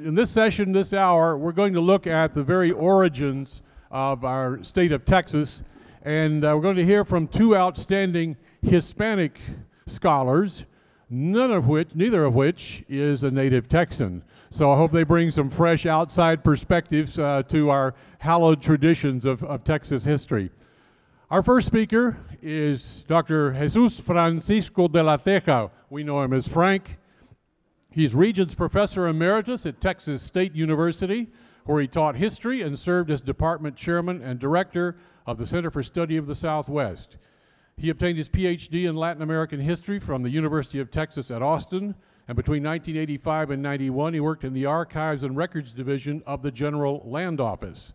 in this session, this hour, we're going to look at the very origins of our state of Texas, and we're going to hear from two outstanding Hispanic scholars, neither of which is a native Texan. So I hope they bring some fresh outside perspectives to our hallowed traditions of Texas history. Our first speaker is Dr. Jesus Francisco de la Teja. We know him as Frank. He's Regents Professor Emeritus at Texas State University, where he taught history and served as department chairman and director of the Center for Study of the Southwest. He obtained his PhD in Latin American history from the University of Texas at Austin, and between 1985 and 91, he worked in the Archives and Records Division of the General Land Office.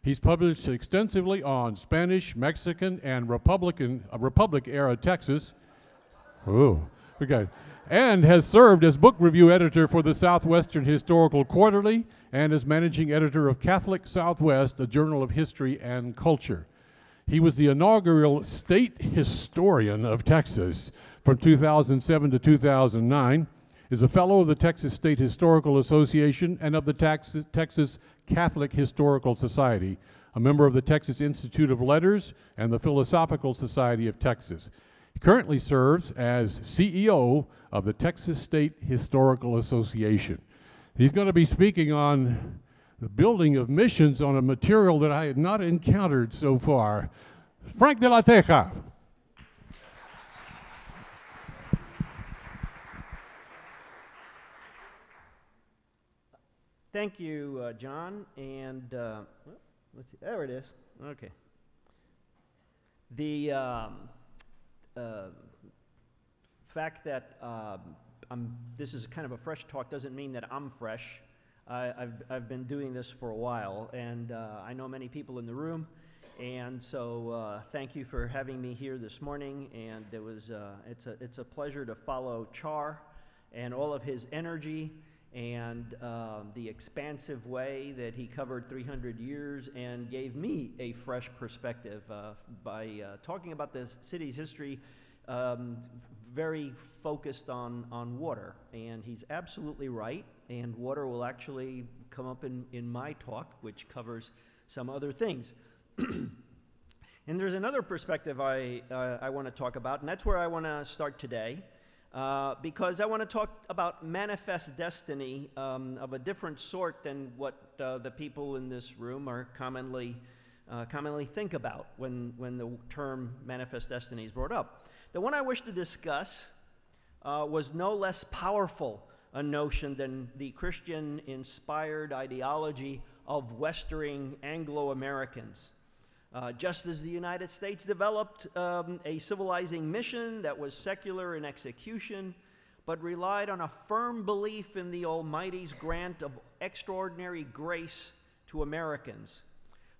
He's published extensively on Spanish, Mexican, and Republic-era Texas. Ooh, okay. And has served as book review editor for the Southwestern Historical Quarterly and as managing editor of Catholic Southwest, a journal of history and culture. He was the inaugural state historian of Texas from 2007 to 2009, is a fellow of the Texas State Historical Association and of the Texas Catholic Historical Society, a member of the Texas Institute of Letters and the Philosophical Society of Texas. He currently serves as CEO of the Texas State Historical Association. He's going to be speaking on the building of missions on a material that I had not encountered so far. Frank de la Teja. Thank you, John, and let's see, there it is. Okay. The fact that this is kind of a fresh talk doesn't mean that I'm fresh. I've been doing this for a while, and I know many people in the room, and so thank you for having me here this morning. And it's a pleasure to follow Char and all of his energy and the expansive way that he covered 300 years and gave me a fresh perspective by talking about the city's history, very focused on water. And he's absolutely right, and water will actually come up in my talk, which covers some other things. And there's another perspective I want to talk about, and that's where I want to start today. Because I want to talk about manifest destiny of a different sort than what the people in this room are commonly think about when the term manifest destiny is brought up. The one I wish to discuss was no less powerful a notion than the Christian-inspired ideology of Westering Anglo-Americans. Just as the United States developed a civilizing mission that was secular in execution, but relied on a firm belief in the Almighty's grant of extraordinary grace to Americans,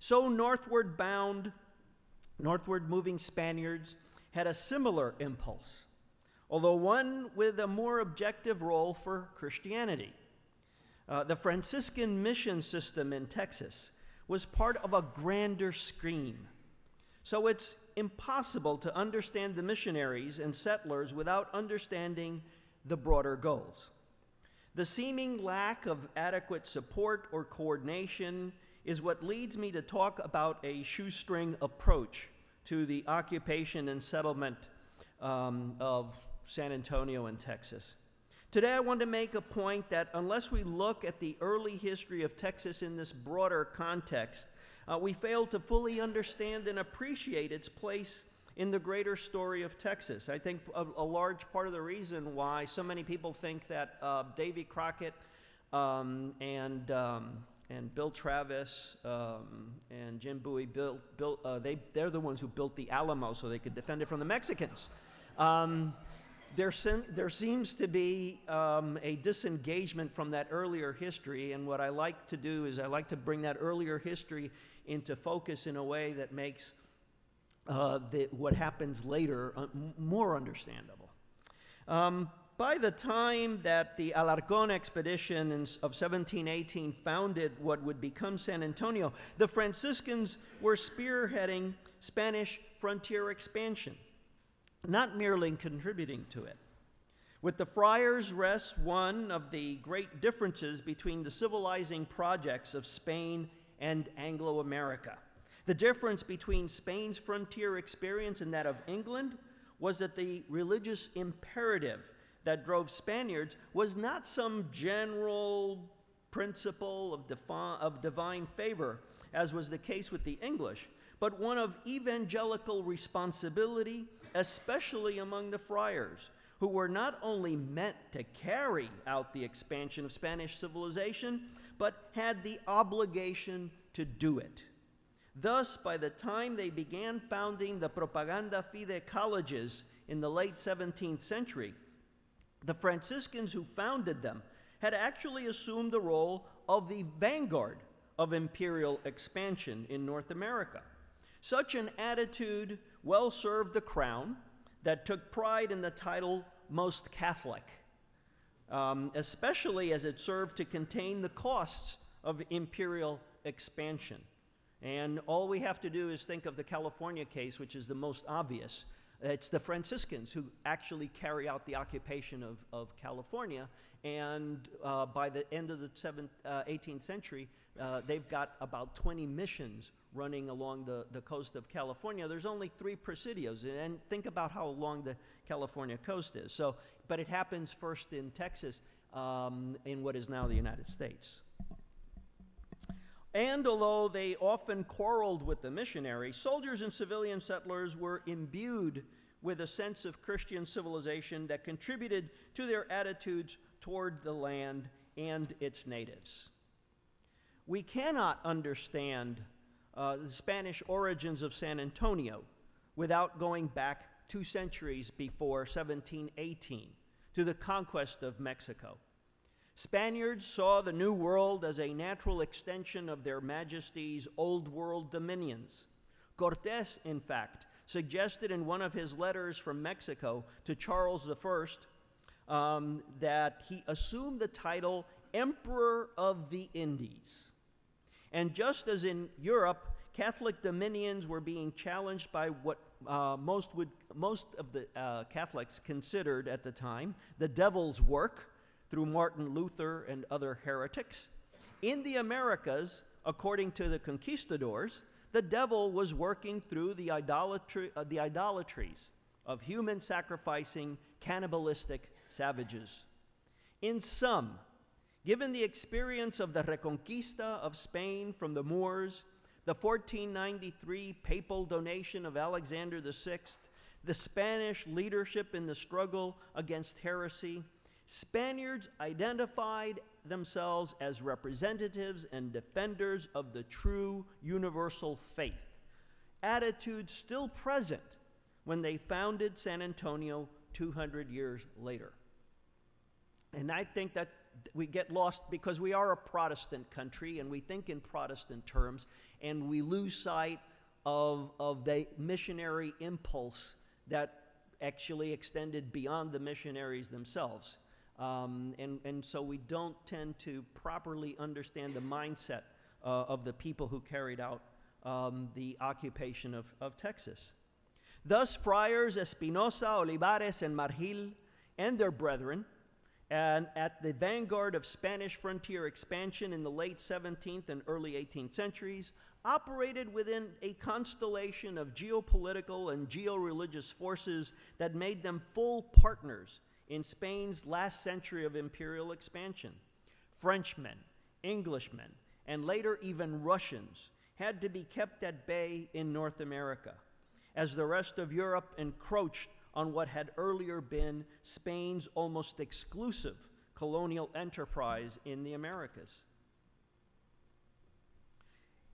so northward moving Spaniards had a similar impulse, although one with a more objective role for Christianity. The Franciscan mission system in Texas was part of a grander scheme. So it's impossible to understand the missionaries and settlers without understanding the broader goals. The seeming lack of adequate support or coordination is what leads me to talk about a shoestring approach to the occupation and settlement of San Antonio and Texas. Today I want to make a point that unless we look at the early history of Texas in this broader context, we fail to fully understand and appreciate its place in the greater story of Texas. I think a large part of the reason why so many people think that Davy Crockett and Bill Travis and Jim Bowie they're the ones who built the Alamo so they could defend it from the Mexicans. There seems to be a disengagement from that earlier history, and what I like to do is I like to bring that earlier history into focus in a way that makes what happens later more understandable. By the time that the Alarcón expedition of 1718 founded what would become San Antonio, the Franciscans were spearheading Spanish frontier expansion, not merely contributing to it. With the friars rests one of the great differences between the civilizing projects of Spain and Anglo-America. The difference between Spain's frontier experience and that of England was that the religious imperative that drove Spaniards was not some general principle of divine favor, as was the case with the English, but one of evangelical responsibility, especially among the friars, who were not only meant to carry out the expansion of Spanish civilization, but had the obligation to do it. Thus, by the time they began founding the Propaganda Fide colleges in the late 17th century, the Franciscans who founded them had actually assumed the role of the vanguard of imperial expansion in North America. Such an attitude well served the crown that took pride in the title Most Catholic, especially as it served to contain the costs of imperial expansion. And all we have to do is think of the California case, which is the most obvious. It's the Franciscans who actually carry out the occupation of California, and by the end of the 18th century, they've got about 20 missions running along the coast of California. There's only 3 presidios, and think about how long the California coast is. So, but it happens first in Texas, in what is now the United States. And although they often quarreled with the missionaries, soldiers and civilian settlers were imbued with a sense of Christian civilization that contributed to their attitudes toward the land and its natives. We cannot understand the Spanish origins of San Antonio without going back 2 centuries before 1718 to the conquest of Mexico. Spaniards saw the New World as a natural extension of their Majesty's Old World dominions. Cortés, in fact, suggested in one of his letters from Mexico to Charles I that he assume the title Emperor of the Indies. And just as in Europe, Catholic dominions were being challenged by what most of the Catholics considered at the time the devil's work, through Martin Luther and other heretics. In the Americas, according to the conquistadors, the devil was working through the idolatries of human sacrificing, cannibalistic savages. In sum, given the experience of the Reconquista of Spain from the Moors, the 1493 papal donation of Alexander VI, the Spanish leadership in the struggle against heresy, Spaniards identified themselves as representatives and defenders of the true universal faith, attitudes still present when they founded San Antonio 200 years later. And I think that we get lost because we are a Protestant country and we think in Protestant terms, and we lose sight of the missionary impulse that actually extended beyond the missionaries themselves. And so we don't tend to properly understand the mindset of the people who carried out the occupation of Texas. Thus, friars Espinosa, Olivares, and Margil and their brethren, and at the vanguard of Spanish frontier expansion in the late 17th and early 18th centuries, operated within a constellation of geopolitical and geo-religious forces that made them full partners in Spain's last century of imperial expansion. Frenchmen, Englishmen, and later even Russians had to be kept at bay in North America, as the rest of Europe encroached on what had earlier been Spain's almost exclusive colonial enterprise in the Americas.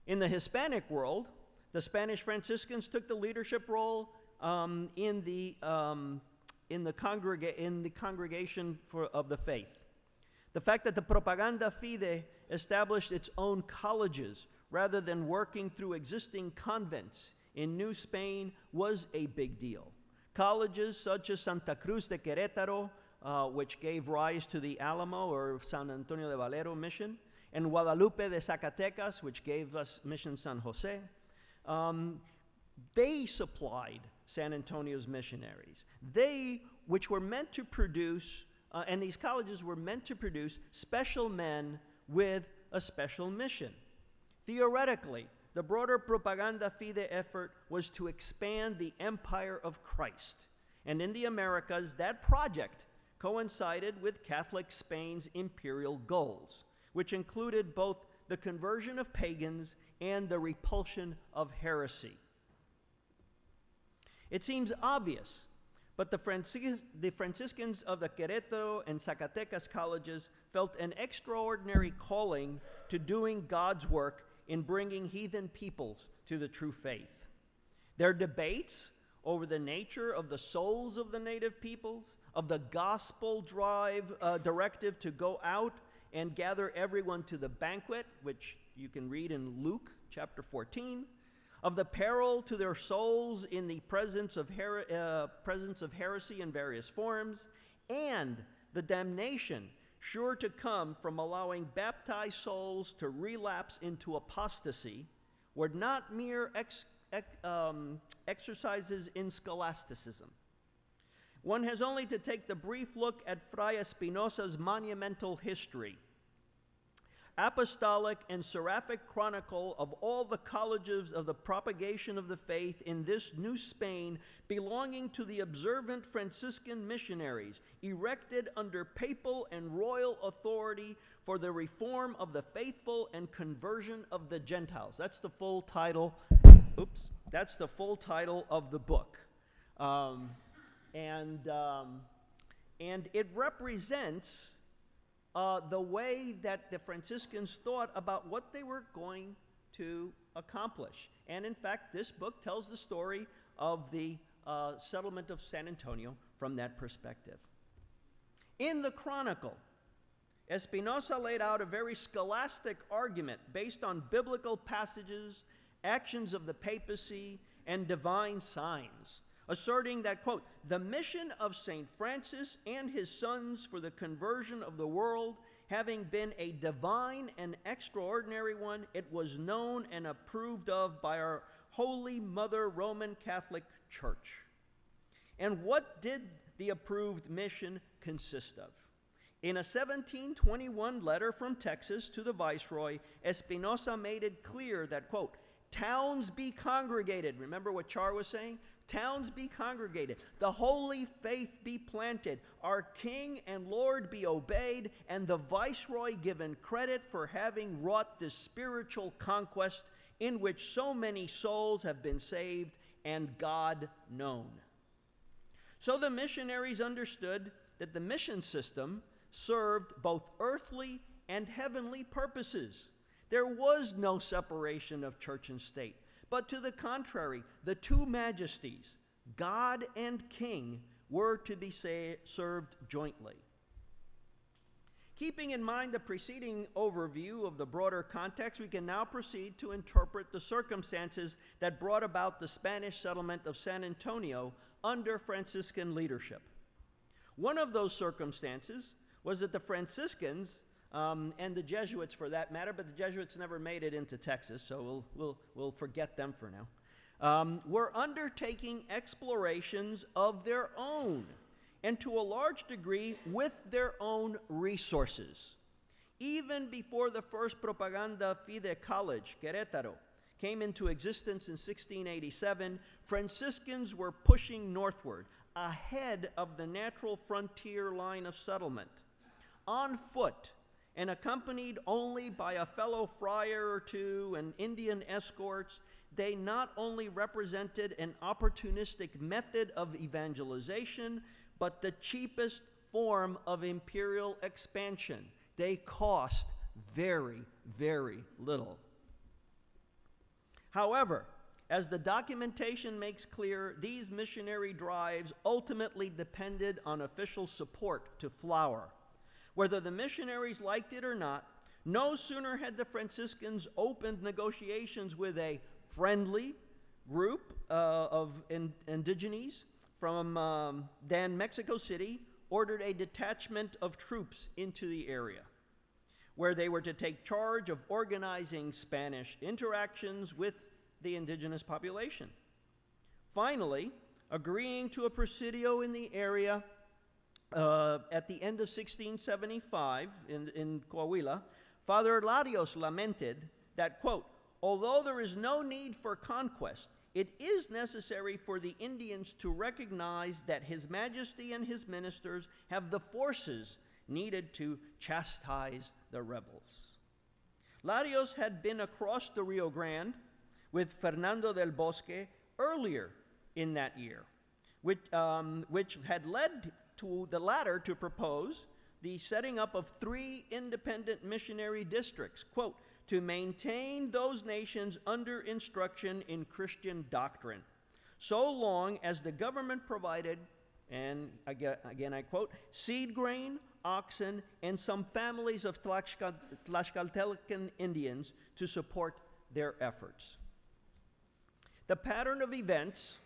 In the Hispanic world, the Spanish Franciscans took the leadership role in the congregation of the faith. The fact that the Propaganda Fide established its own colleges rather than working through existing convents in New Spain was a big deal. Colleges such as Santa Cruz de Querétaro, which gave rise to the Alamo or San Antonio de Valero mission, and Guadalupe de Zacatecas, which gave us Mission San Jose, they supplied San Antonio's missionaries. They which were meant to produce, and these colleges were meant to produce special men with a special mission. Theoretically, the broader propaganda fide effort was to expand the empire of Christ. And in the Americas, that project coincided with Catholic Spain's imperial goals, which included both the conversion of pagans and the repulsion of heresy. It seems obvious, but the Franciscans of the Querétaro and Zacatecas colleges felt an extraordinary calling to doing God's work in bringing heathen peoples to the true faith. Their debates over the nature of the souls of the native peoples, of the gospel directive to go out and gather everyone to the banquet, which you can read in Luke chapter 14, of the peril to their souls in the presence of heresy in various forms, and the damnation sure to come from allowing baptized souls to relapse into apostasy, were not mere exercises in scholasticism. One has only to take the brief look at Fray Espinosa's monumental history, apostolic and seraphic chronicle of all the colleges of the propagation of the faith in this New Spain belonging to the observant Franciscan missionaries, erected under papal and royal authority for the reform of the faithful and conversion of the Gentiles. That's the full title. That's the full title of the book. And it represents the way that the Franciscans thought about what they were going to accomplish. And in fact, this book tells the story of the settlement of San Antonio from that perspective. In the chronicle, Espinosa laid out a very scholastic argument based on biblical passages, actions of the papacy, and divine signs, asserting that, quote, the mission of St. Francis and his sons for the conversion of the world having been a divine and extraordinary one, it was known and approved of by our Holy Mother Roman Catholic Church. And what did the approved mission consist of? In a 1721 letter from Texas to the Viceroy, Espinosa made it clear that, quote, towns be congregated. Remember what Char was saying? Towns be congregated, the holy faith be planted, our King and Lord be obeyed, and the Viceroy given credit for having wrought this spiritual conquest in which so many souls have been saved and God known. So the missionaries understood that the mission system served both earthly and heavenly purposes. There was no separation of church and state. But to the contrary, the two majesties, God and King, were to be served jointly. Keeping in mind the preceding overview of the broader context, we can now proceed to interpret the circumstances that brought about the Spanish settlement of San Antonio under Franciscan leadership. One of those circumstances was that the Franciscans, and the Jesuits for that matter, but the Jesuits never made it into Texas, so we'll forget them for now, were undertaking explorations of their own, and to a large degree with their own resources. Even before the first Propaganda Fide College, Querétaro, came into existence in 1687, Franciscans were pushing northward, ahead of the natural frontier line of settlement, on foot, and accompanied only by a fellow friar or two and Indian escorts. They not only represented an opportunistic method of evangelization, but the cheapest form of imperial expansion. They cost very, very little. However, as the documentation makes clear, these missionary drives ultimately depended on official support to flower. Whether the missionaries liked it or not, no sooner had the Franciscans opened negotiations with a friendly group of indigenes from than Mexico City ordered a detachment of troops into the area, where they were to take charge of organizing Spanish interactions with the indigenous population. Finally, agreeing to a presidio in the area at the end of 1675 in Coahuila, Father Larios lamented that, quote, although there is no need for conquest, it is necessary for the Indians to recognize that His Majesty and his ministers have the forces needed to chastise the rebels. Larios had been across the Rio Grande with Fernando del Bosque earlier in that year, which had led to the latter to propose the setting up of 3 independent missionary districts, quote, to maintain those nations under instruction in Christian doctrine, so long as the government provided, and again I quote, seed grain, oxen, and some families of Tlaxcaltecan Indians to support their efforts. The pattern of events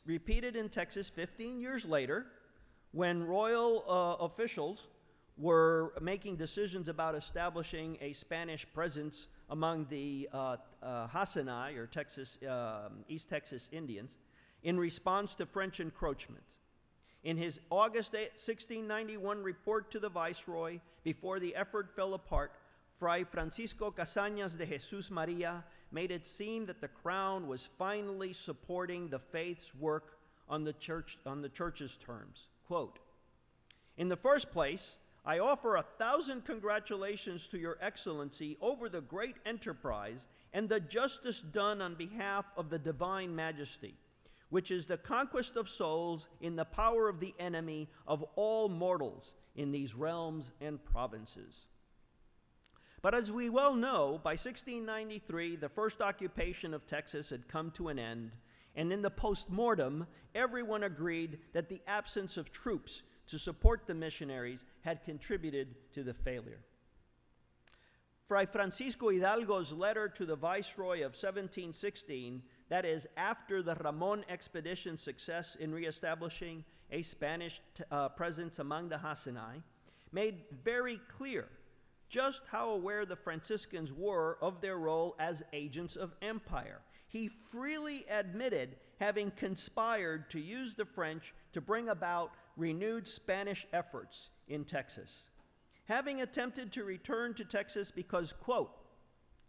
repeated in Texas 15 years later, when royal officials were making decisions about establishing a Spanish presence among the Hasinai, or East Texas Indians, in response to French encroachment. In his August 1691 report to the Viceroy, before the effort fell apart, Fray Francisco Casañas de Jesús María made it seem that the Crown was finally supporting the faith's work on the church's terms. Quote, in the first place, I offer 1,000 congratulations to Your Excellency over the great enterprise and the justice done on behalf of the Divine Majesty, which is the conquest of souls in the power of the enemy of all mortals in these realms and provinces. But as we well know, by 1693, the first occupation of Texas had come to an end, and in the post-mortem, everyone agreed that the absence of troops to support the missionaries had contributed to the failure. Fray Francisco Hidalgo's letter to the Viceroy of 1716, that is, after the Ramon expedition's success in reestablishing a Spanish presence among the Hasinai, made very clear just how aware the Franciscans were of their role as agents of empire. He freely admitted having conspired to use the French to bring about renewed Spanish efforts in Texas. Having attempted to return to Texas because, quote,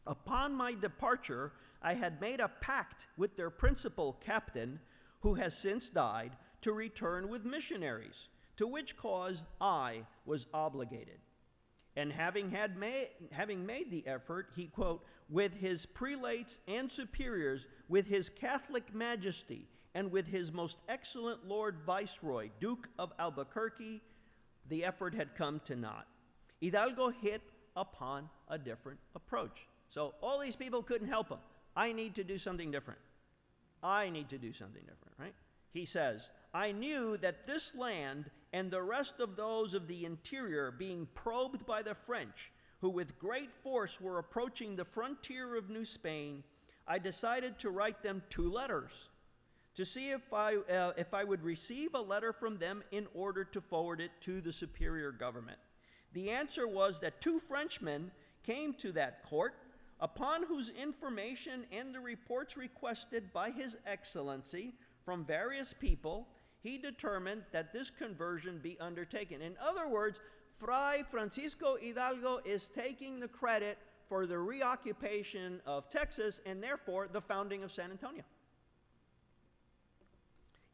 upon my departure, I had made a pact with their principal captain, who has since died, to return with missionaries, to which cause I was obligated. And having made the effort, he, quote, with his prelates and superiors, with his Catholic Majesty, and with his most excellent Lord Viceroy, Duke of Albuquerque, the effort had come to naught. Hidalgo hit upon a different approach. So all these people couldn't help him. I need to do something different. I need to do something different, right? He says, I knew that this land and the rest of those of the interior being probed by the French, who with great force were approaching the frontier of New Spain, I decided to write them 2 letters to see if I would receive a letter from them in order to forward it to the superior government. The answer was that 2 Frenchmen came to that court, upon whose information and the reports requested by His Excellency from various people, he determined that this conversion be undertaken. In other words, Fray Francisco Hidalgo is taking the credit for the reoccupation of Texas and therefore the founding of San Antonio.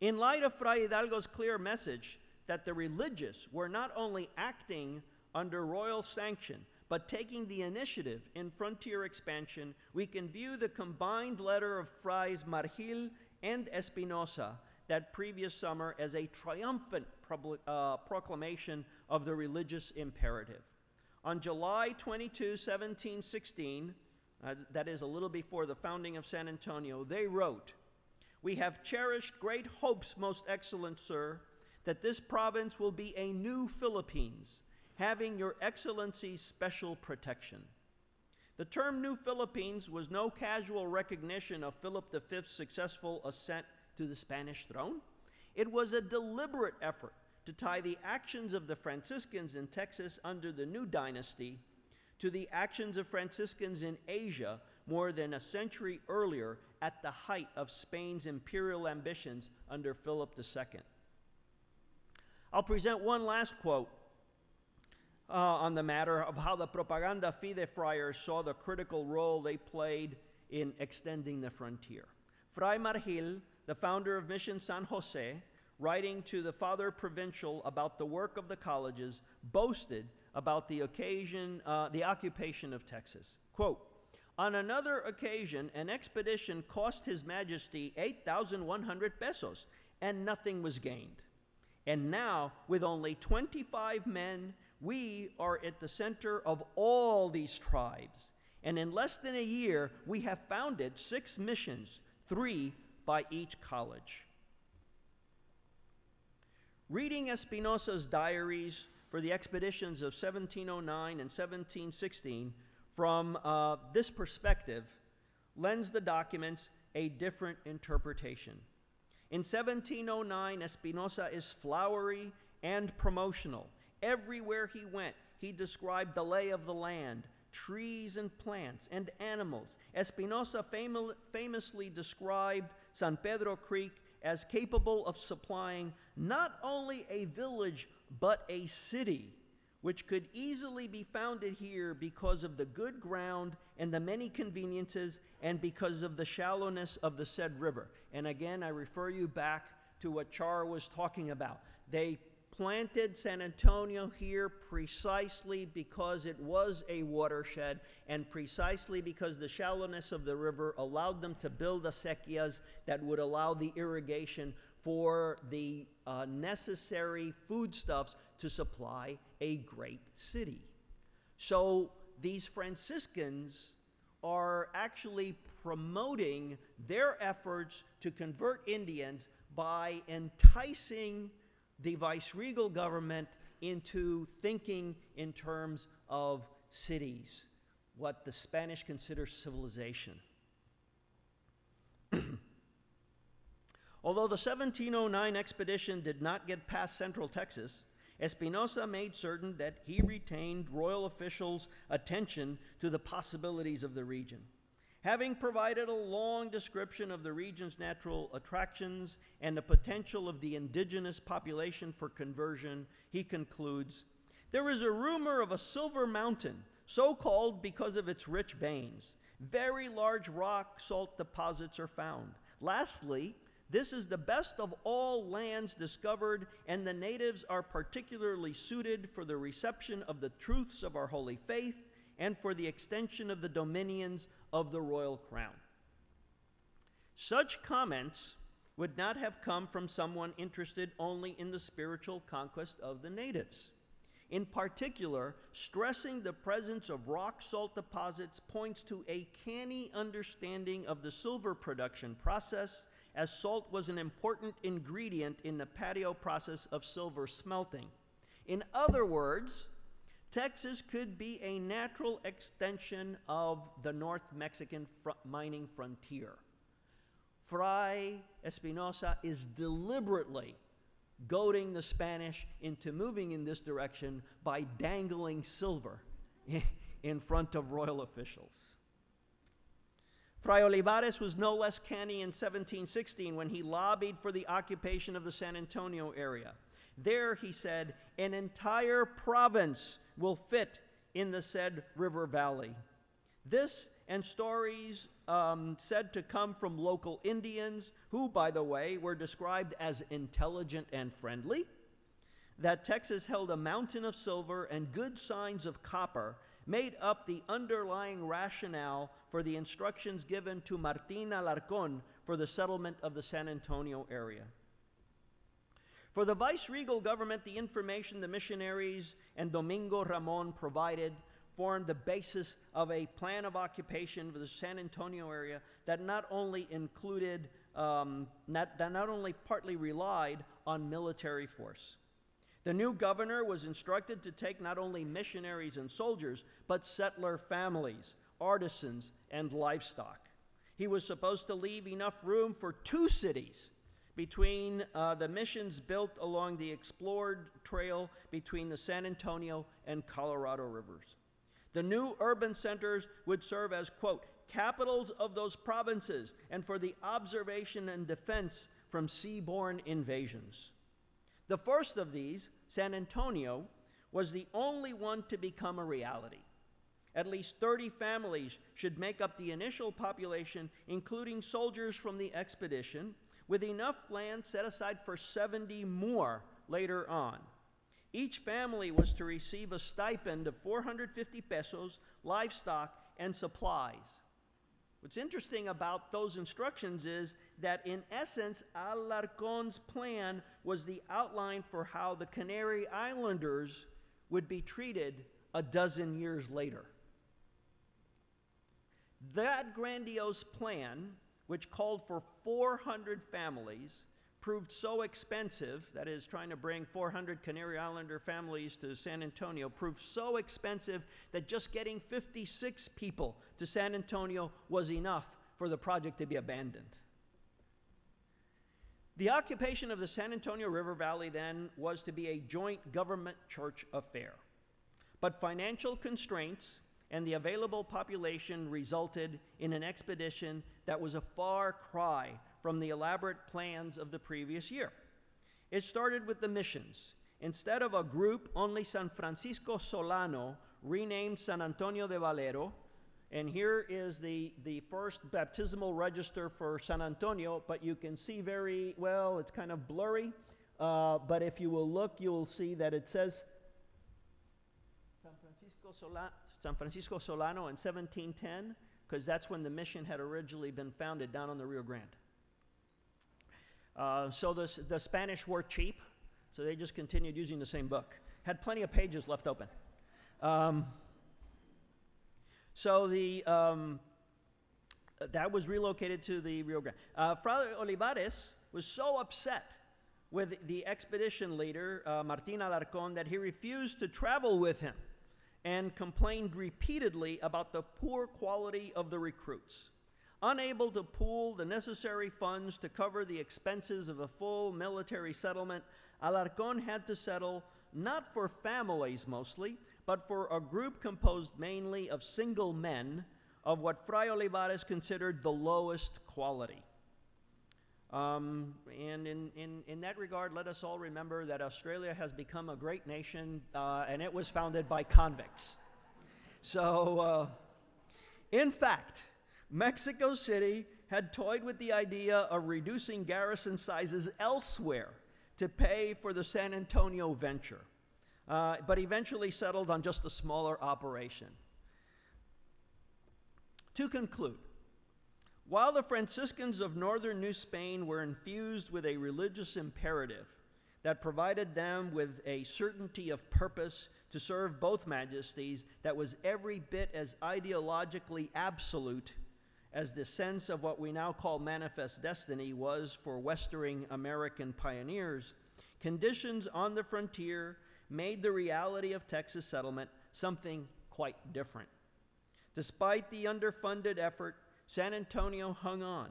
In light of Fray Hidalgo's clear message that the religious were not only acting under royal sanction, but taking the initiative in frontier expansion, we can view the combined letter of Frays Margil and Espinosa that previous summer as a triumphant proclamation of the religious imperative. On July 22, 1716, that is a little before the founding of San Antonio, they wrote, we have cherished great hopes, most excellent sir, that this province will be a new Philippines, having your Excellency's special protection. The term New Philippines was no casual recognition of Philip V's successful ascent to the Spanish throne. It was a deliberate effort to tie the actions of the Franciscans in Texas under the new dynasty to the actions of Franciscans in Asia more than a century earlier at the height of Spain's imperial ambitions under Philip II. I'll present one last quote on the matter of how the Propaganda Fide friars saw the critical role they played in extending the frontier. Fray Margil, the founder of Mission San Jose, writing to the Father Provincial about the work of the colleges, boasted about the occupation of Texas. Quote, "On another occasion, an expedition cost His Majesty 8,100 pesos, and nothing was gained. And now, with only 25 men, we are at the center of all these tribes. And in less than a year, we have founded 6 missions, 3 by each college." Reading Espinosa's diaries for the expeditions of 1709 and 1716 from this perspective lends the documents a different interpretation. In 1709, Espinosa is flowery and promotional. Everywhere he went, he described the lay of the land, trees and plants and animals. Espinosa famously described San Pedro Creek as capable of supplying not only a village, but a city, which could easily be founded here because of the good ground and the many conveniences and because of the shallowness of the said river. And again, I refer you back to what Char was talking about. They planted San Antonio here precisely because it was a watershed and precisely because the shallowness of the river allowed them to build acequias that would allow the irrigation for the necessary foodstuffs to supply a great city. So these Franciscans are actually promoting their efforts to convert Indians by enticing the viceregal government into thinking in terms of cities, what the Spanish consider civilization. Although the 1709 expedition did not get past Central Texas, Espinosa made certain that he retained royal officials' attention to the possibilities of the region. Having provided a long description of the region's natural attractions and the potential of the indigenous population for conversion, he concludes, "There is a rumor of a silver mountain, so called because of its rich veins. Very large rock salt deposits are found. Lastly, this is the best of all lands discovered, and the natives are particularly suited for the reception of the truths of our holy faith and for the extension of the dominions of the royal crown." Such comments would not have come from someone interested only in the spiritual conquest of the natives. In particular, stressing the presence of rock salt deposits points to a canny understanding of the silver production process, as salt was an important ingredient in the patio process of silver smelting. In other words, Texas could be a natural extension of the North Mexican mining frontier. Fray Espinosa is deliberately goading the Spanish into moving in this direction by dangling silver in front of royal officials. Fray Olivares was no less canny in 1716 when he lobbied for the occupation of the San Antonio area. There, he said, an entire province will fit in the said river valley. This and stories said to come from local Indians, who, by the way, were described as intelligent and friendly, that Texas held a mountain of silver and good signs of copper, made up the underlying rationale for the instructions given to Martín Alarcón for the settlement of the San Antonio area. For the viceregal government, the information the missionaries and Domingo Ramon provided formed the basis of a plan of occupation for the San Antonio area that not only included, not only partly relied on military force. The new governor was instructed to take not only missionaries and soldiers, but settler families, artisans, and livestock. He was supposed to leave enough room for 2 cities between the missions built along the explored trail between the San Antonio and Colorado rivers. The new urban centers would serve as, quote, capitals of those provinces and for the observation and defense from seaborne invasions. The first of these, San Antonio, was the only one to become a reality. At least 30 families should make up the initial population, including soldiers from the expedition, with enough land set aside for 70 more later on. Each family was to receive a stipend of 450 pesos, livestock, and supplies. What's interesting about those instructions is that, in essence, Alarcon's plan was the outline for how the Canary Islanders would be treated a dozen years later. That grandiose plan, which called for 400 families, proved so expensive, that is, trying to bring 400 Canary Islander families to San Antonio, proved so expensive that just getting 56 people to San Antonio was enough for the project to be abandoned. The occupation of the San Antonio River Valley then was to be a joint government-church affair. But financial constraints and the available population resulted in an expedition that was a far cry from the elaborate plans of the previous year. It started with the missions. Instead of a group, only San Francisco Solano, renamed San Antonio de Valero, and here is the first baptismal register for San Antonio, but you can see very well, it's kind of blurry, but if you will look, you will see that it says San Francisco Solano in 1710, because that's when the mission had originally been founded down on the Rio Grande. So the Spanish were cheap, so they just continued using the same book. Had plenty of pages left open. That was relocated to the Rio Grande. Fray Olivares was so upset with the expedition leader, Martín Alarcón, that he refused to travel with him and complained repeatedly about the poor quality of the recruits. Unable to pool the necessary funds to cover the expenses of a full military settlement, Alarcón had to settle not for families mostly, but for a group composed mainly of single men of what Fray Olivares considered the lowest quality. And in that regard, let us all remember that Australia has become a great nation, and it was founded by convicts. So, in fact, Mexico City had toyed with the idea of reducing garrison sizes elsewhere to pay for the San Antonio venture, but eventually settled on just a smaller operation. To conclude, while the Franciscans of northern New Spain were infused with a religious imperative that provided them with a certainty of purpose to serve both majesties that was every bit as ideologically absolute as the sense of what we now call manifest destiny was for Western American pioneers, conditions on the frontier made the reality of Texas settlement something quite different. Despite the underfunded effort, San Antonio hung on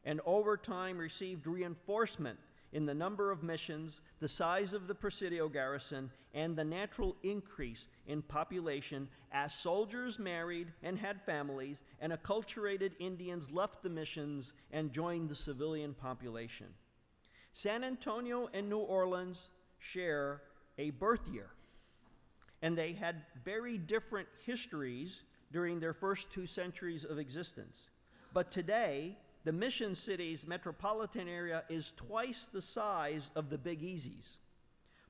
and over time received reinforcement in the number of missions, the size of the Presidio garrison, and the natural increase in population as soldiers married and had families and acculturated Indians left the missions and joined the civilian population. San Antonio and New Orleans share a birth year, and they had very different histories during their first 2 centuries of existence. But today, the Mission City's metropolitan area is twice the size of the Big Easy's.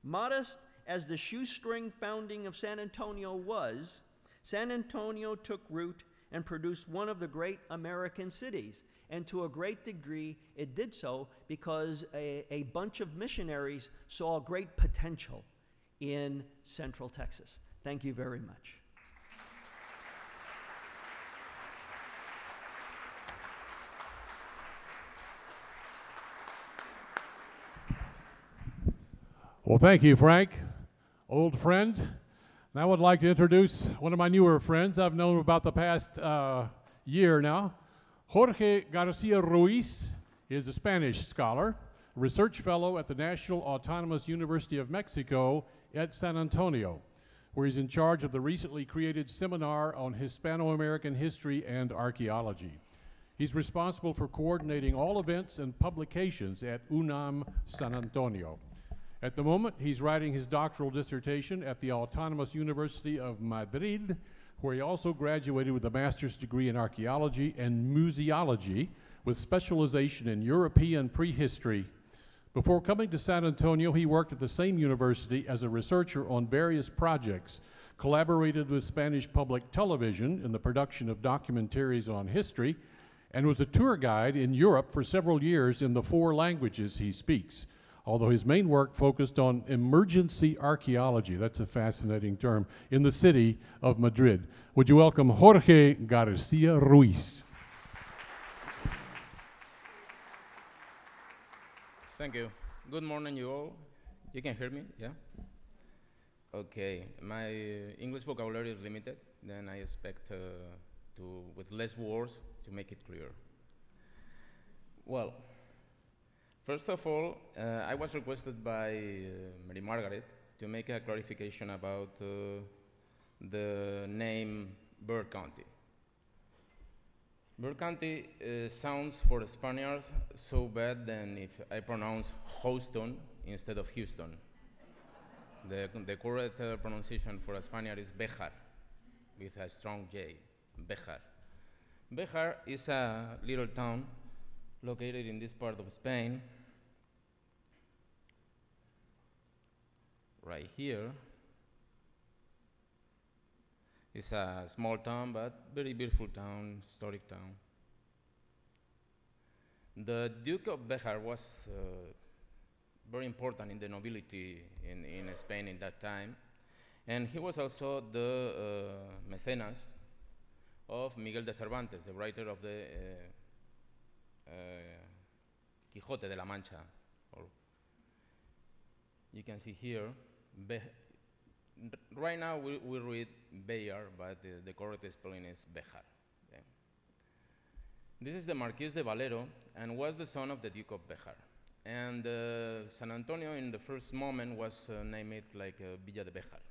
Modest as the Shoestring founding of San Antonio was, San Antonio took root and produced one of the great American cities. And to a great degree, it did so because a bunch of missionaries saw great potential in Central Texas. Thank you very much. Well, thank you, Frank, old friend. And I would like to introduce one of my newer friends I've known about the past year now. Jorge Garcia Ruiz is a Spanish scholar, research fellow at the National Autonomous University of Mexico at San Antonio, where he's in charge of the recently created Seminar on Hispano-American History and Archaeology. He's responsible for coordinating all events and publications at UNAM San Antonio. At the moment, he's writing his doctoral dissertation at the Autonomous University of Madrid, where he also graduated with a master's degree in archaeology and museology with specialization in European prehistory. Before coming to San Antonio, he worked at the same university as a researcher on various projects, collaborated with Spanish public television in the production of documentaries on history, and was a tour guide in Europe for several years in the 4 languages he speaks, although his main work focused on emergency archaeology, that's a fascinating term, in the city of Madrid. Would you welcome Jorge Garcia Ruiz? Thank you. Good morning, you all. You can hear me, yeah? Okay, my English vocabulary is limited, then I expect with less words, to make it clear. Well, first of all, I was requested by Mary Margaret to make a clarification about the name Bexar County. Bexar County sounds for Spaniards so bad than if I pronounce Houston instead of Houston. The correct pronunciation for a Spaniard is Bejar, with a strong J, Bejar. Bejar is a little town located in this part of Spain, right here. It's a small town, but very beautiful town, historic town. The Duke of Bejar was very important in the nobility in Spain in that time, and he was also the mecenas of Miguel de Cervantes, the writer of the Quijote de la Mancha. Or you can see here, right now we read Bejar, but the correct spelling is Bejar. Okay. This is the Marquis de Valero, and was the son of the Duke of Bejar. And San Antonio in the first moment was named like Villa de Bejar.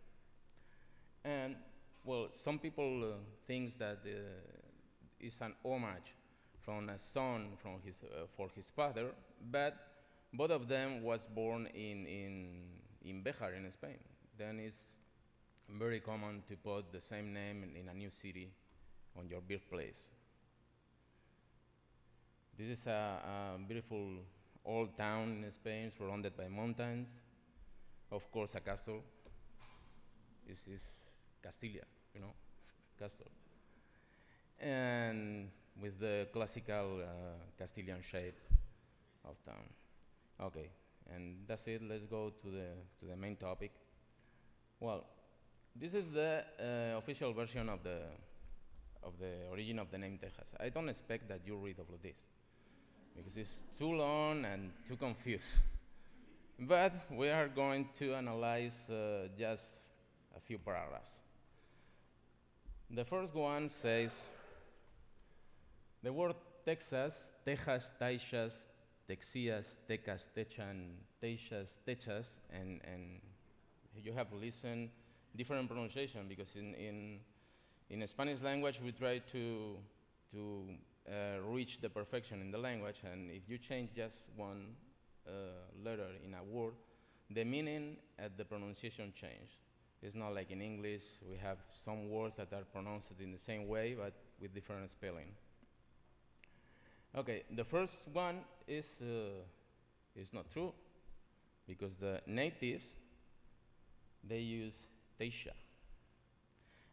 And well, some people think that it's an homage from a son from for his father, but both of them was born in Bejar in Spain. Then it's very common to put the same name in a new city on your birthplace. This is a beautiful old town in Spain surrounded by mountains. Of course, a castle. This is Castilla, you know, castle. And with the classical Castilian shape of town. Okay, and that's it. Let's go to the main topic. Well, this is the official version of the origin of the name Texas. I don't expect that you read all of this, because it's too long and too confused. But we are going to analyze just a few paragraphs. The first one says, the word Texas, Tejas, Taixas, Texias, Tecas, Techan, Teixas, Techas, and you have listened different pronunciation, because in Spanish language we try to reach the perfection in the language, and if you change just one letter in a word, the meaning and the pronunciation change. It's not like in English, we have some words that are pronounced in the same way, but with different spelling. Okay, the first one is not true, because the natives, they use Teja.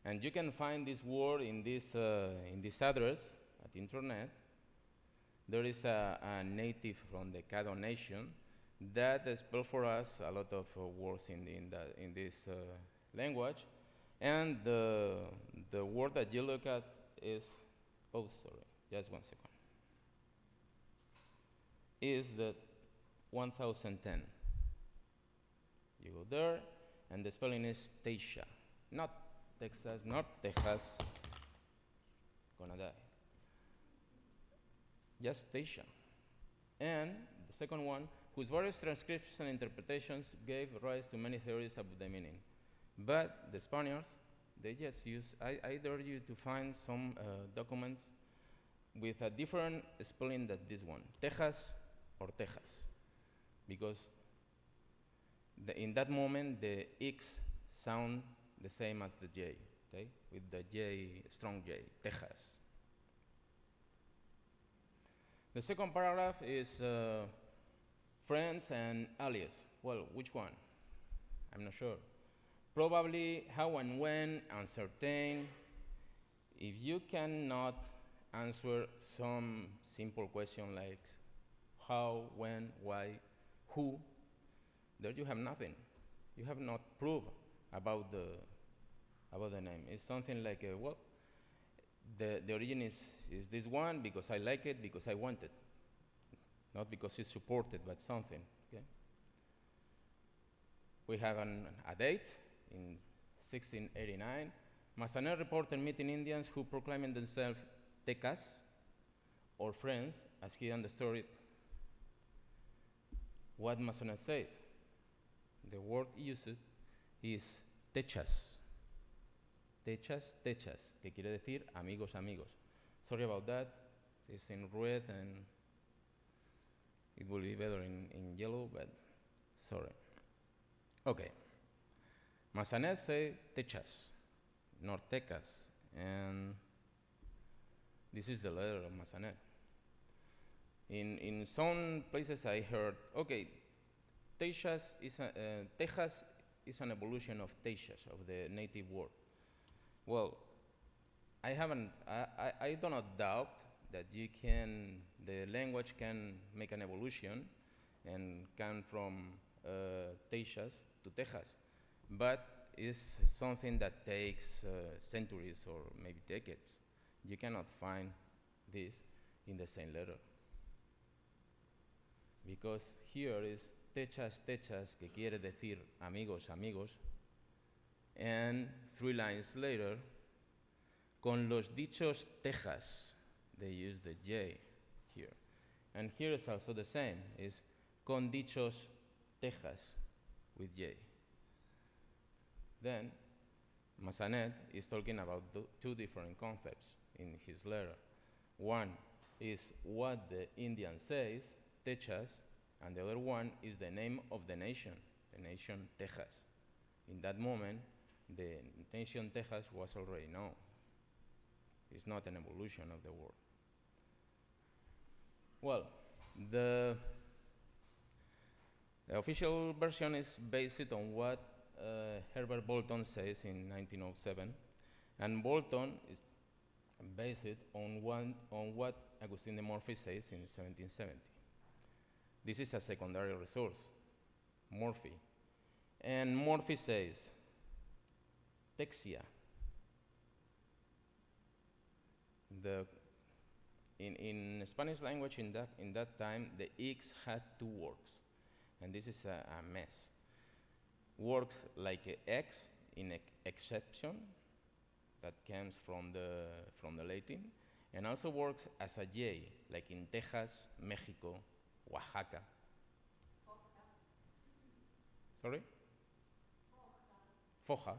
And you can find this word in this address at internet. There is a native from the Caddo Nation that spells for us a lot of words in this language. And the word that you look at is, oh, sorry, just 1 second, is the 1010. You go there, and the spelling is Teja, not Texas, not Texas, gonna die. Just Teja. And the second one, whose various transcriptions and interpretations gave rise to many theories about the meaning. But the Spaniards, they just use, I dare you to find some documents with a different spelling than this one, Texas or Texas, because in that moment the X sound the same as the J, okay, with the J, strong J, Texas. The second paragraph is friends and alias. Well, which one? I'm not sure. Probably how and when, uncertain. If you cannot answer some simple question like how, when, why, who, there you have nothing. You have not proof about the name. It's something like, well, the origin is this one because I like it, because I want it. Not because it's supported, but something, okay? We have a date in 1689. Massanet reported meeting Indians who proclaimed themselves Tecas, or friends, as he understood it. What Massanet says? The word used is Techas. Techas, Techas, que quiere decir amigos, amigos. Sorry about that. It's in red and it will be better in yellow, but sorry. Okay. Massanet say Techas, not Tecas, and this is the letter of Massanet. In some places I heard, okay, Texas is an evolution of Texas, of the native word. Well, I do not doubt that the language can make an evolution and come from Texas to Texas, but it's something that takes centuries or maybe decades. You cannot find this in the same letter. Because here is Techas, Techas, que quiere decir amigos, amigos, and 3 lines later, con los dichos Texas, they use the J here. And here is also the same, is con dichos Texas with J. Then, Massanet is talking about 2 different concepts in his letter. One is what the Indian says, Techas, and the other one is the name of the nation Texas. In that moment, the nation Texas was already known. It's not an evolution of the word. Well, the official version is based on what Herbert Bolton says in 1907, and Bolton is based on what Agustin de Morphy says in 1770. This is a secondary resource, Morphy. And Morphy says, Texia. In Spanish language in that time, the X had 2 works, and this is a mess. Works like a X in exception, that comes from the Latin, and also works as a J, like in Texas, Mexico, Oaxaca. Sorry? Foja.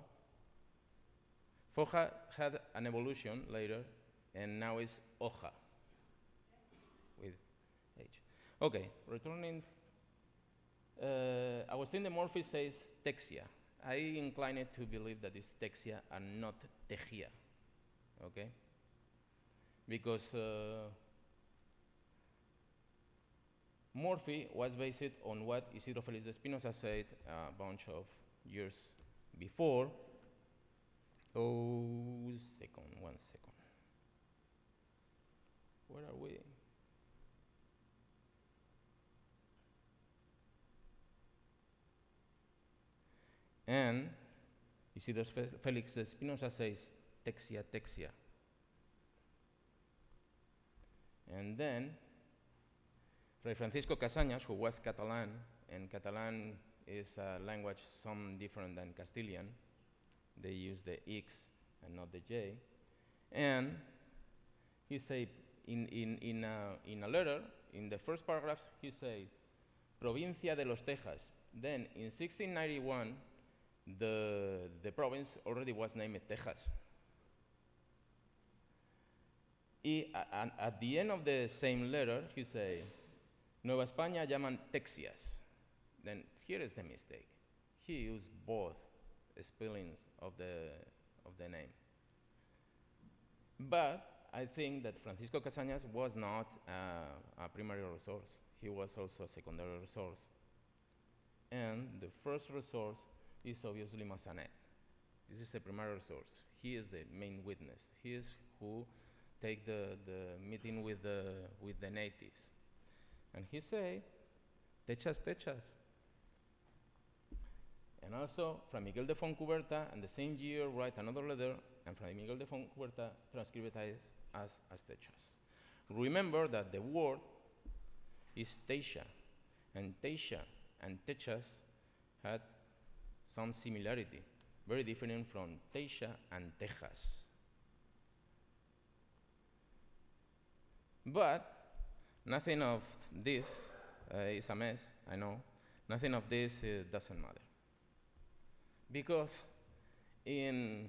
Foja had an evolution later, and now it's Hoja with H. Okay, returning. Agustin de Morphy says Texia. I incline it to believe that it's Texia and not Tejia. Okay? Because Morphy was based on what Isidro Félix de Espinosa said a bunch of years before. One second. Where are we? And Isidro Félix de Espinosa says Texia, Texia. And then Fray Francisco Casañas, who was Catalan, and Catalan is a language some different than Castilian. They use the X and not the J. And he said in a letter, in the first paragraphs, he said, Provincia de los Texas. Then in 1691, the province already was named Texas. And at the end of the same letter, he said, Nueva España llaman Texias. Then here is the mistake. He used both spellings of the name. But I think that Francisco Casañas was not a primary resource. He was also a secondary resource. And the first resource is obviously Massanet. This is a primary resource. He is the main witness. He is who take the meeting with the natives. And he say, Techas, Techas. And also, Fray Miguel de Fontcuberta, and the same year, write another letter, and Fray Miguel de Fontcuberta transcribed it as Techas. Remember that the word is Teja, and Teja and Techas had some similarity, very different from Teja and Texas. But nothing of this is a mess, I know. Nothing of this doesn't matter. Because in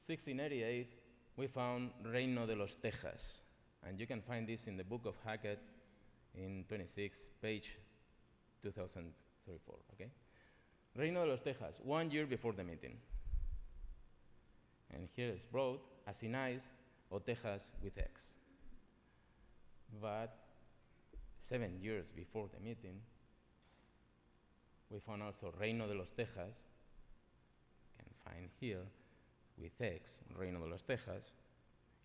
1688, we found Reino de los Tejas. And you can find this in the book of Hackett in 26, page 2034, okay? Reino de los Tejas, 1 year before the meeting. And here is brought Asinais o Tejas with X. But 7 years before the meeting, we found also Reino de los Tejas, you can find here, with X, Reino de los Tejas,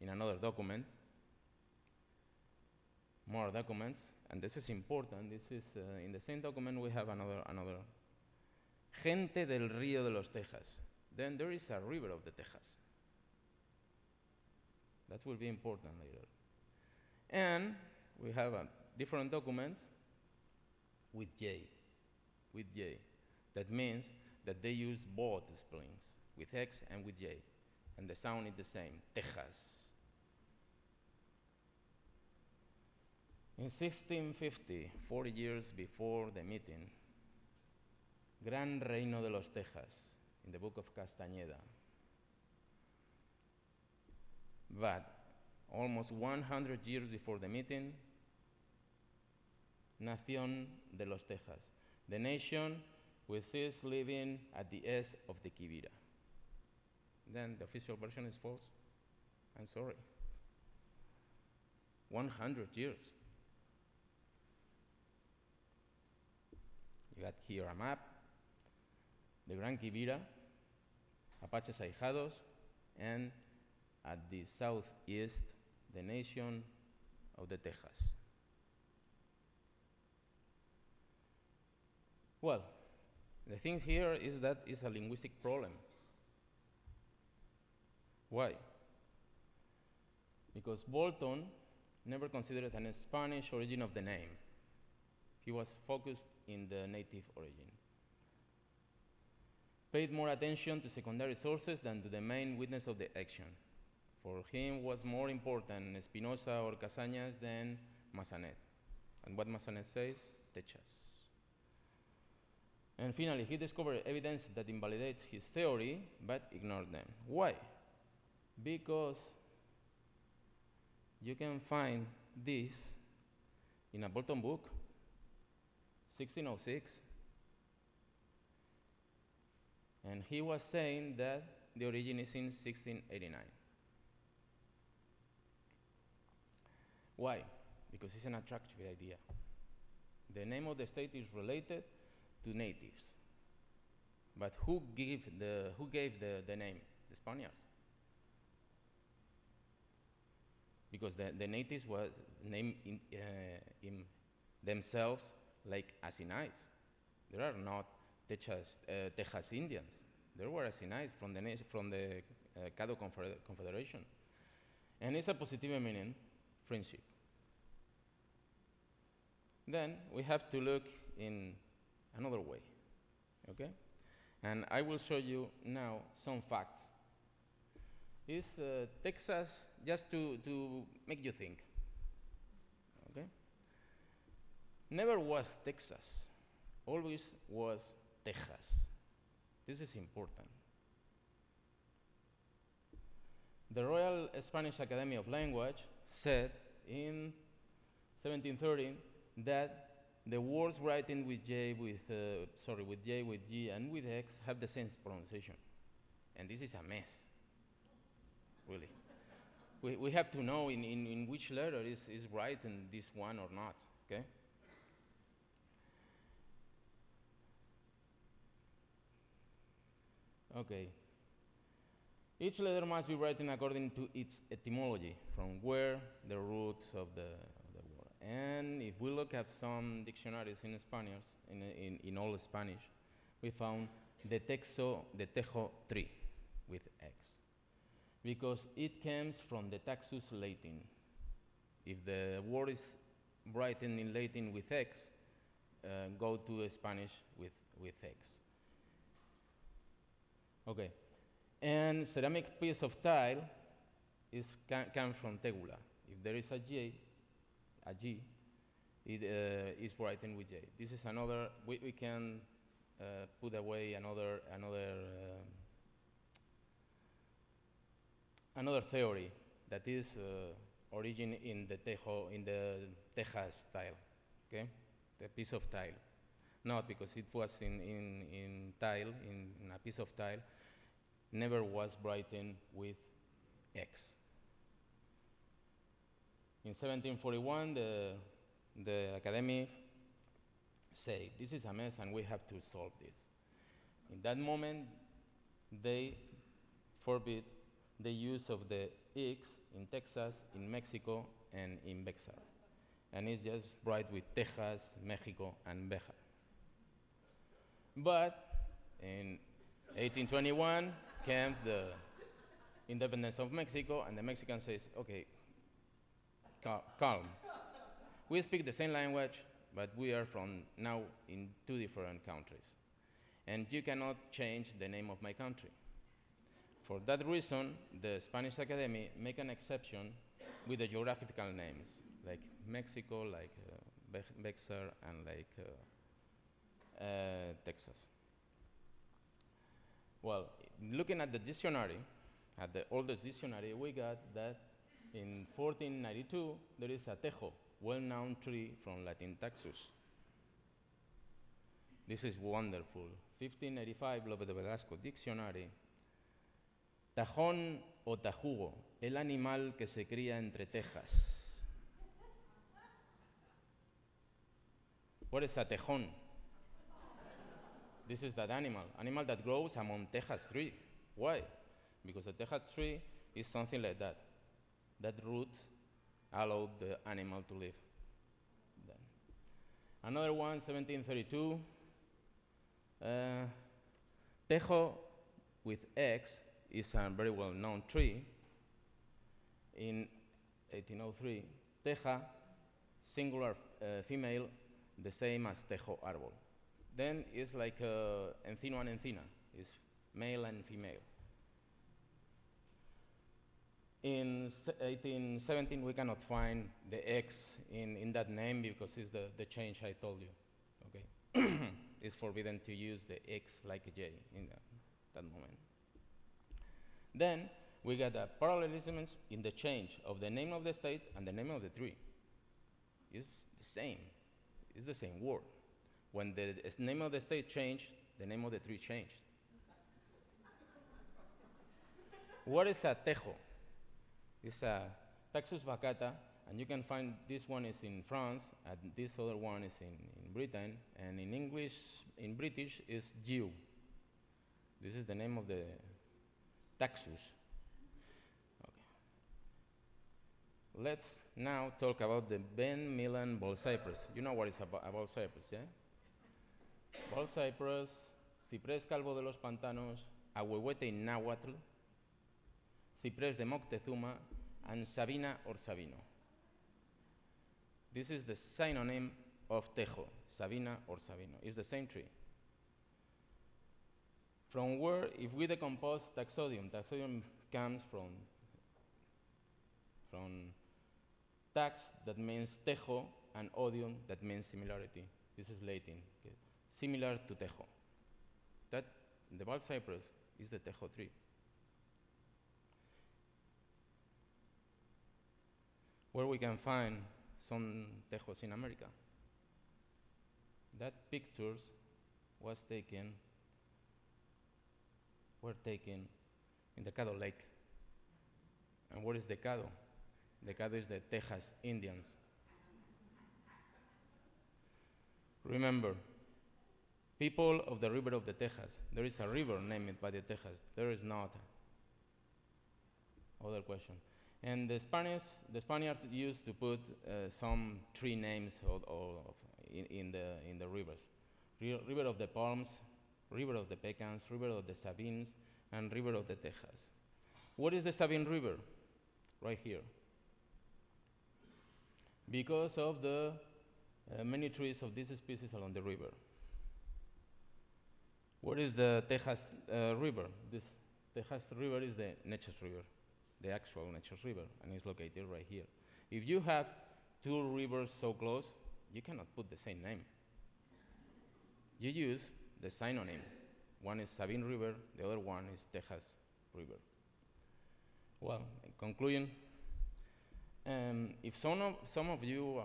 in another document, more documents, and this is important, this is, in the same document we have another, Gente del Río de los Tejas. Then there is a river of the Tejas. That will be important later. And we have different documents with J. That means that they use both spellings, with X and with J. And the sound is the same, Tejas. In 1650, 40 years before the meeting, Gran Reino de los Tejas, in the book of Castañeda. But almost 100 years before the meeting, Nación de los Tejas, the nation which is living at the east of the Quivira. Then the official version is false. I'm sorry. 100 years. You got here a map, the Gran Quivira, Apaches Ahijados, and at the southeast, the nation of the Tejas. Well, the thing here is that it's a linguistic problem. Why? Because Bolton never considered a Spanish origin of the name. He was focused in the native origin. Paid more attention to secondary sources than to the main witness of the action. For him was more important Espinosa or Casañas than Massanet. And what Massanet says? Techas. And finally, he discovered evidence that invalidates his theory, but ignored them. Why? Because you can find this in a Bolton book, 1606. And he was saying that the origin is in 1689. Why? Because it's an attractive idea. The name of the state is related to natives. But who gave the name? The Spaniards. Because the natives was named in themselves like Asinais. There are not Tejas Indians. There were Asinais from the Caddo Confederation. And it's a positive meaning, friendship. Then we have to look in another way, okay? And I will show you now some facts. Is Texas, just to make you think, okay? Never was Texas, always was Tejas. This is important. The Royal Spanish Academy of Language said in 1713 that the words writing with J, with J, with G, and with X have the same pronunciation. And this is a mess, really. We have to know in which letter is right in this one or not, okay? Okay. Each letter must be written according to its etymology, from where the roots of the word. And if we look at some dictionaries in Spanish, in all Spanish, we found the Tejo tree with X, because it comes from the Taxus Latin. If the word is written in Latin with X, go to Spanish with X. Okay. And ceramic piece of tile comes from tegula. If there is a G, it is written with J. This is another, we can put away another theory that is origin in the Teja style, okay? The piece of tile. Not because it was in tile, in a piece of tile, never was written with X. In 1741, the academy said, this is a mess and we have to solve this. In that moment, they forbid the use of the X in Texas, in Mexico, and in Bexar. And it's just write with Texas, Mexico, and Bejar. But in 1821 comes the independence of Mexico, and the Mexican says, okay, calm. We speak the same language, but we are from now in 2 different countries. And you cannot change the name of my country. For that reason, the Spanish Academy make an exception with the geographical names, like Mexico, like Bexar, and like Texas. Well, looking at the dictionary, at the oldest dictionary, we got that in 1492, there is a tejo, well-known tree from Latin Taxus. This is wonderful. 1585, Lope de Velasco Dictionary. Tajón o tajugo, el animal que se cría entre tejas. What is a tejón? This is that animal that grows among Tejas tree. Why? Because the Teja tree is something like that. That roots allow the animal to live. Then. Another one, 1732. Tejo with X is a very well-known tree. In 1803, Teja, singular female, the same as Tejo árbol. Then it's like encino and encina, it's male and female. In 1817, we cannot find the X in that name because it's the change I told you, okay? It's forbidden to use the X like a J in that moment. Then we got the parallelisms in the change of the name of the state and the name of the tree. It's the same, it's the same word. When the name of the state changed, the name of the tree changed. What is a tejo? It's a Taxus baccata, and you can find this one is in France, and this other one is in Britain, and in English, in British, is Jew. This is the name of the Taxus. Okay. Let's now talk about the Ben Milan ball cypress. You know what it's about cypress, yeah? Ball cypress, ciprés calvo de los pantanos, ahuehuete in náhuatl, ciprés de Moctezuma, and Sabina or Sabino. This is the synonym of tejo, Sabina or Sabino. It's the same tree. From where, if we decompose taxodium comes from tax, that means tejo, and odium, that means similarity. This is Latin. Okay. Similar to tejo. That and the bald cypress is the tejo tree. Where we can find some tejos in America. That pictures were taken in the Caddo Lake. And what is the Caddo? The Caddo is the Tejas Indians. Remember, people of the river of the Tejas. There is a river named by the Tejas. There is not. Other question. And the Spaniards used to put some tree names in the rivers. River of the Palms, River of the Pecans, River of the Sabines, and River of the Tejas. What is the Sabine River? Right here. Because of the many trees of this species along the river. What is the Tejas River? This Tejas River is the Neches River, the actual Neches River, and it's located right here. If you have two rivers so close, you cannot put the same name. You use the synonym. One is Sabine River, the other one is Tejas River. Well, in conclusion, if some of you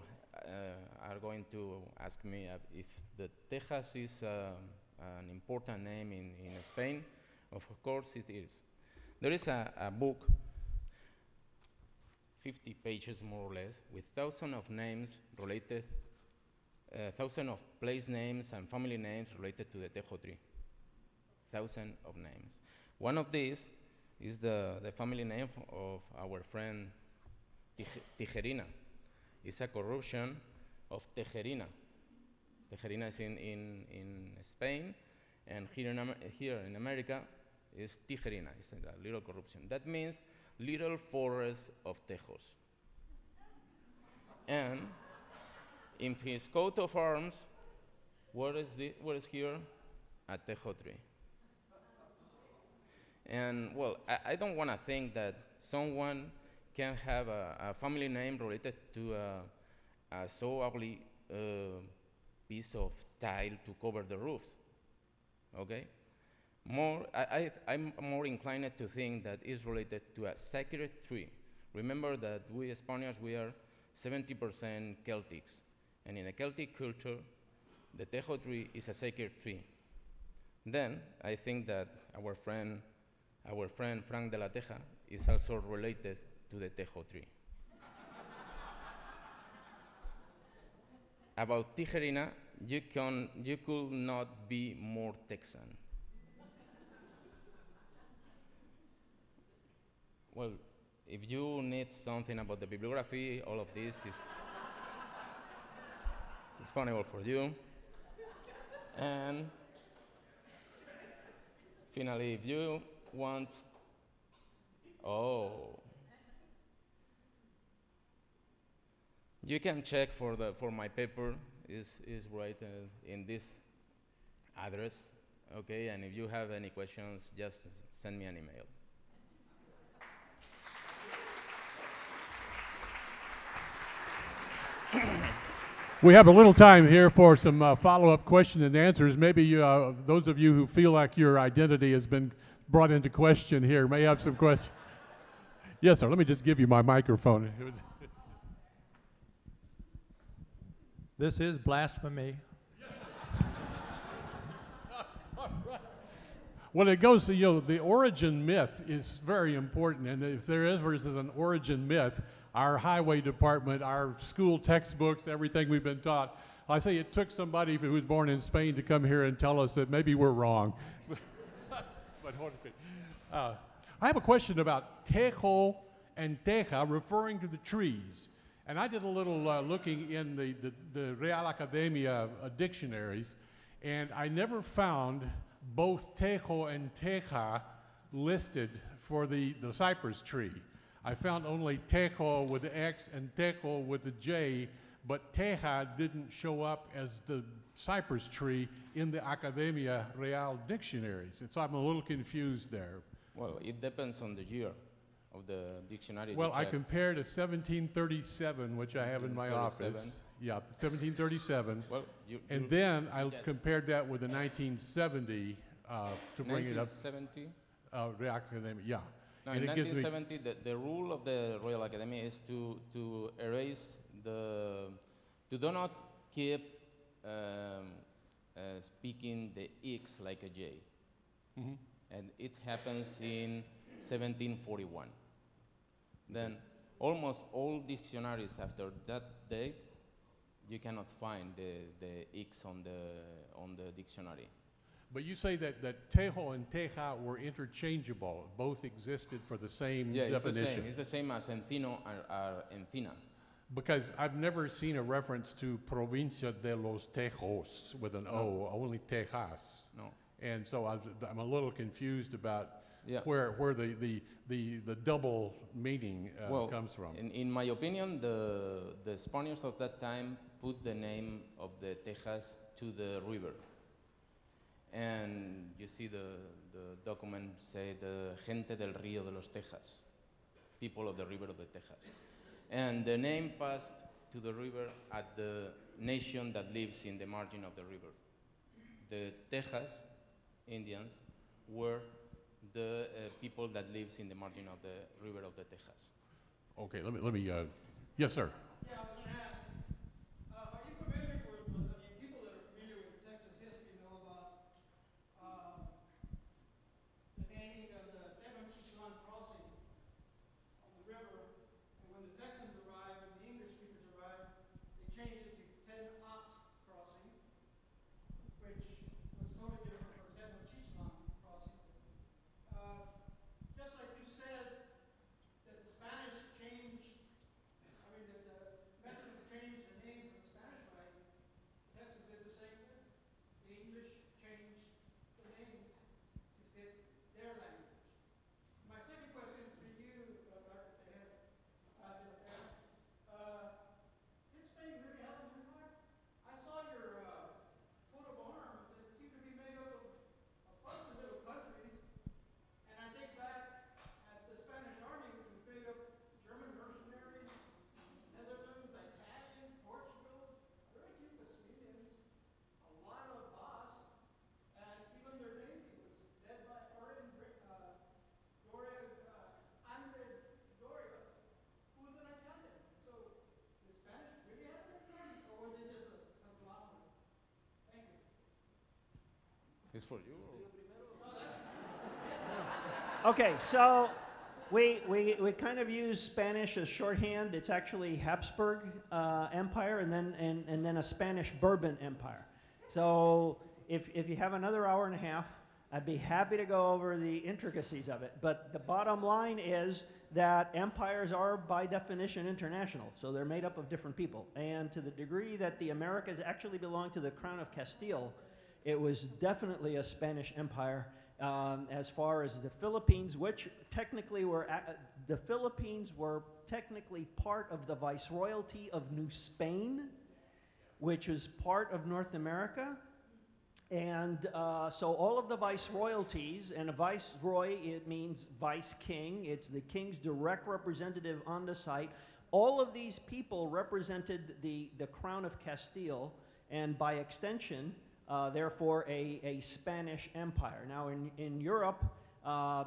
are going to ask me if the Tejas is an important name in Spain, of course it is. There is a book, 50 pages more or less, with thousands of names related, thousands of place names and family names related to the tejo tree. Thousands of names. One of these is the family name of our friend Tijerina. It's a corruption of Tejerina. Tejerina is in Spain, and here in America is Tijerina. It's a little corruption. That means little forest of tejos. And in his coat of arms, what is here? A tejo tree. And well, I don't want to think that someone can have a family name related to a so ugly piece of tile to cover the roofs. Okay? I'm more inclined to think that it's related to a sacred tree. Remember that we Spaniards, we are 70% Celtics. And in a Celtic culture, the tejo tree is a sacred tree. Then I think that our friend Frank de la Teja is also related to the tejo tree. About Tijerina, you could not be more Texan. Well, if you need something about the bibliography, all of this is disponible for you. And finally, if you want, you can check for my paper. Is right in this address, okay? And if you have any questions, just send me an email. We have a little time here for some follow-up question and answers. Maybe those of you who feel like your identity has been brought into question here may have some questions. Yes, sir. Let me just give you my microphone. This is blasphemy. Well, it goes to, the origin myth is very important, and if there ever is an origin myth, our highway department, our school textbooks, everything we've been taught, I say it took somebody who was born in Spain to come here and tell us that maybe we're wrong. But I have a question about tejo and teja referring to the trees. And I did a little looking in the Real Academia dictionaries, and I never found both tejo and teja listed for the cypress tree. I found only tejo with the X and tejo with the J, but teja didn't show up as the cypress tree in the Academia Real dictionaries. And so I'm a little confused there. Well, it depends on the year of the dictionary. Well, I compared a 1737, which I have in my office. Yeah, 1737. Well, and then I compared that with a 1970 to bring it up. 1970. The academy, yeah. No, And in it gives me- 1970, the rule of the Royal Academy is to erase to do not keep speaking the X like a J. Mhm. And it happens in 1741. Then almost all dictionaries after that date, you cannot find the X on the dictionary. But you say that Tejo and Teja were interchangeable, both existed for the same Yeah, it's the definition. same. It's the same as encino or encina. Because I've never seen a reference to Provincia de los Tejos with an O, only Tejas. No. And so I'm a little confused about Yeah. where the double meaning comes from. In my opinion, the Spaniards of that time put the name of the Tejas to the river. And you see the document say the gente del río de los Tejas, people of the river of the Tejas. And the name passed to the river at the nation that lives in the margin of the river. The Tejas, Indians, were the people that lives in the margin of the river of the Tejas. Okay, let me yes, sir. Yeah, I was going to ask, are you familiar with, people that are familiar with Texas history know about the naming of the Tenochtitlan crossing on the river, and when the Texans arrived and the English speakers arrived, they changed it to Ten-Ox crossing, which was totally different from Tenochtitlan crossing. Just like you said, that the Spanish changed, I mean, that the Mexicans changed the name from the Spanish writing, Texas did the same thing. The English changed the names to fit their language. My second question is for you, Dr. Teja. Did Spain really have an empire? I saw your coat of arms, and it seemed to be made up of a bunch of little countries. And I think back at the Spanish army, which was made up of German mercenaries, Netherlands, Italians, Portugals, very few Brazilians, a lot of Basques, and even their navy was led by Andre Doria, who was an Italian. So, did Spanish really have an empire, or was it just a conglomerate? Thank you. It's for you. Okay, so we kind of use Spanish as shorthand. It's actually Habsburg Empire and then a Spanish Bourbon Empire. So if you have another hour and a half, I'd be happy to go over the intricacies of it. But the bottom line is that empires are by definition international. So they're made up of different people. And to the degree that the Americas actually belong to the Crown of Castile, it was definitely a Spanish empire. As far as the Philippines, which technically the Philippines were technically part of the Viceroyalty of New Spain, which is part of North America. And so all of the viceroyalties, and a viceroy, it means vice king. It's the king's direct representative on the site. All of these people represented the Crown of Castile, and by extension, therefore, a Spanish empire. Now, in Europe,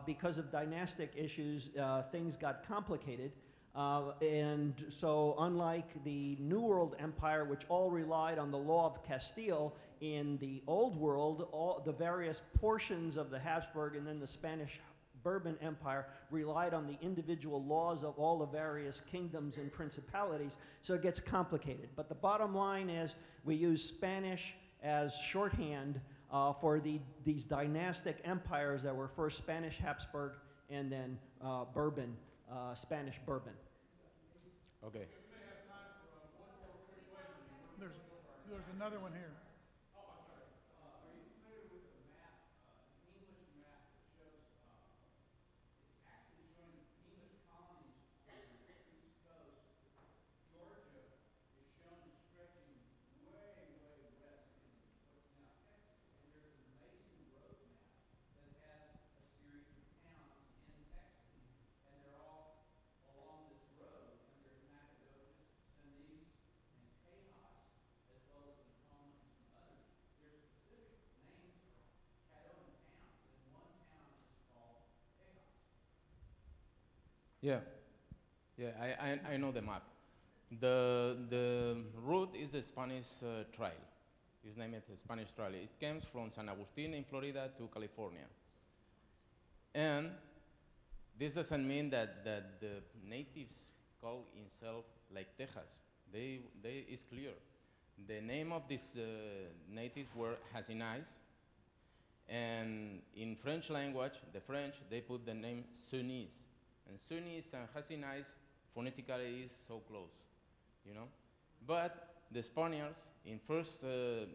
because of dynastic issues, things got complicated. And so, unlike the New World Empire, which all relied on the law of Castile, in the Old World, all the various portions of the Habsburg and then the Spanish Bourbon Empire relied on the individual laws of all the various kingdoms and principalities, so it gets complicated. But the bottom line is we use Spanish as shorthand for these dynastic empires that were first Spanish Habsburg and then Bourbon, Spanish Bourbon. Okay. There's another one here. Yeah, yeah, I know the map. The route is the Spanish Trail. It's named the Spanish Trail. It comes from San Agustin in Florida to California. And this doesn't mean that the natives call themselves like Tejas. It's clear. The name of these natives were Hasinais, and in French language, the French, they put the name Sunnis. And Sunnis and Hasinais phonetically is so close, you know? But the Spaniards, in first, answer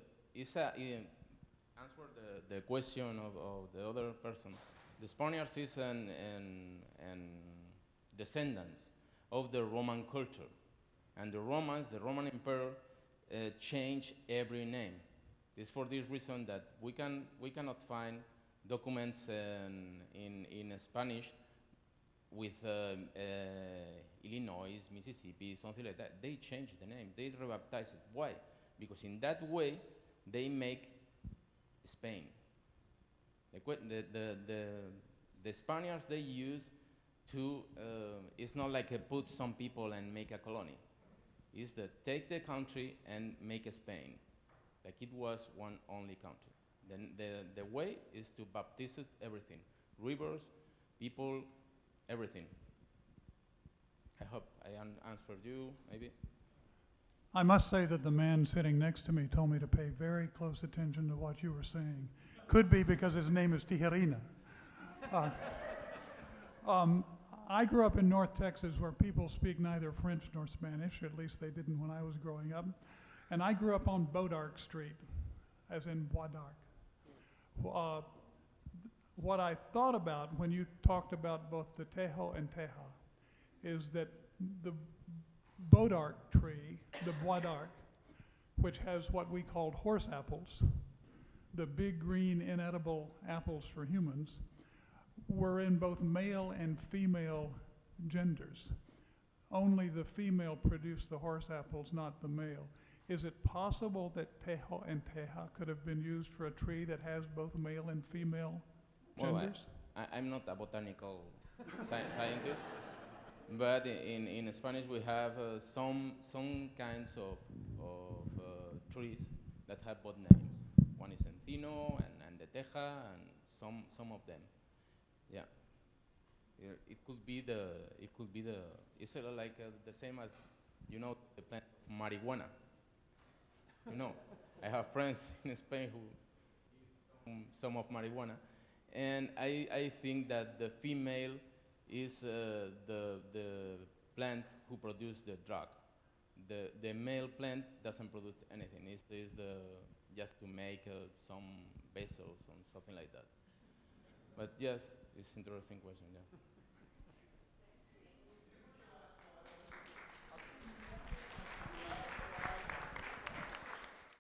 the question of the other person. The Spaniards is an descendants of the Roman culture. And the Romans, the Roman Emperor, changed every name. It's for this reason that we cannot find documents in Spanish with Illinois, Mississippi, something like that. They changed the name. They rebaptized it. Why? Because in that way, they make Spain. The Spaniards, they use to, it's not like put some people and make a colony. It's that take the country and make a Spain, like it was one only country. Then the way is to baptize everything, rivers, people, everything. I hope I answered you, maybe. I must say that the man sitting next to me told me to pay very close attention to what you were saying. Could be because his name is Tijerina. I grew up in North Texas where people speak neither French nor Spanish, at least they didn't when I was growing up. And I grew up on Bodark Street, as in Bois d'Arc. What I thought about when you talked about both the Tejo and Teja is that the Bodark tree, the Bois d'Arc, which has what we called horse apples, the big green inedible apples for humans, were in both male and female genders. Only the female produced the horse apples, not the male. Is it possible that Tejo and Teja could have been used for a tree that has both male and female genders? Well, I'm not a botanical scientist, but in Spanish we have some kinds of trees that have both names. One is encino and the teja, and some of them. Yeah. It could be it's like the same as, you know, the plant of marijuana. You know, I have friends in Spain who use some of marijuana, and I think that the female is the plant who produces the drug. The male plant doesn't produce anything. It's just to make some vessels or something like that. But yes, it's an interesting question, yeah.